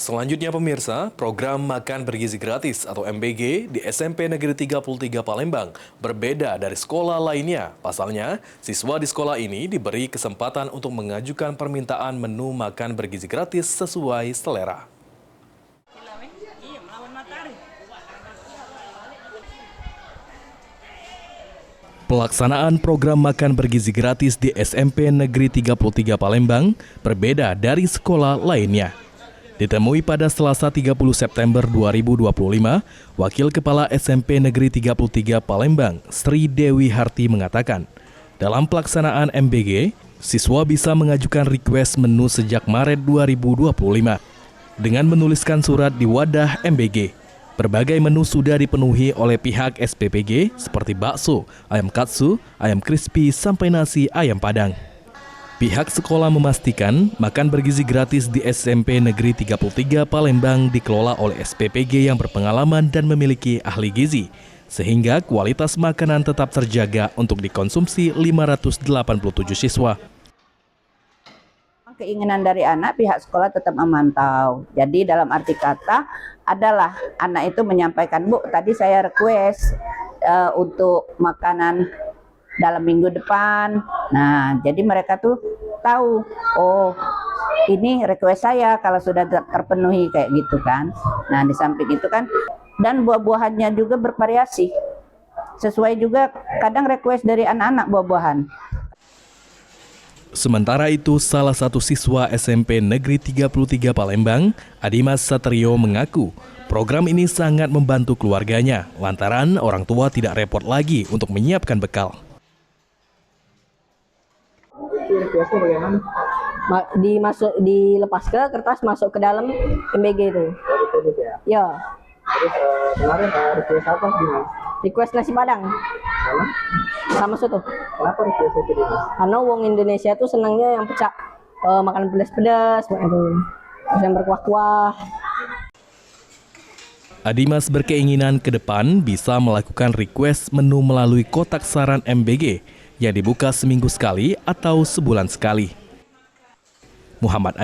Selanjutnya pemirsa, program Makan Bergizi Gratis atau MBG di SMP Negeri 33 Palembang berbeda dari sekolah lainnya. Pasalnya, siswa di sekolah ini diberi kesempatan untuk mengajukan permintaan menu makan bergizi gratis sesuai selera. Pelaksanaan program makan bergizi gratis di SMP Negeri 33 Palembang berbeda dari sekolah lainnya. Ditemui pada Selasa 30 September 2025, Wakil Kepala SMP Negeri 33 Palembang, Sri Dewi Harti mengatakan, dalam pelaksanaan MBG, siswa bisa mengajukan request menu sejak Maret 2025 dengan menuliskan surat di wadah MBG. Berbagai menu sudah dipenuhi oleh pihak SPPG seperti bakso, ayam katsu, ayam crispy, sampai nasi ayam padang. Pihak sekolah memastikan makan bergizi gratis di SMP Negeri 33 Palembang dikelola oleh SPPG yang berpengalaman dan memiliki ahli gizi, sehingga kualitas makanan tetap terjaga untuk dikonsumsi 587 siswa. Keinginan dari anak, pihak sekolah tetap memantau. Jadi dalam arti kata adalah anak itu menyampaikan, Bu, tadi saya request untuk makanan dalam minggu depan. Nah, jadi mereka tuh tahu, oh ini request saya kalau sudah terpenuhi kayak gitu kan. Nah, di samping itu kan, dan buah-buahannya juga bervariasi. Sesuai juga kadang request dari anak-anak buah-buahan. Sementara itu, salah satu siswa SMP Negeri 33 Palembang, Adimas Satrio mengaku, program ini sangat membantu keluarganya, lantaran orang tua tidak repot lagi untuk menyiapkan bekal. Requestnya bagaimana? Dilepas ke kertas, masuk ke dalam MBG itu. Ya. Terus kemarin request apa Dimas? Request nasi padang. Sama soto. Kenapa request itu Dimas? Karena wong Indonesia tuh senangnya yang pecah, makan pedas-pedas, yang berkuah-kuah. Adimas berkeinginan ke depan bisa melakukan request menu melalui kotak saran MBG yang dibuka seminggu sekali atau sebulan sekali. Muhammad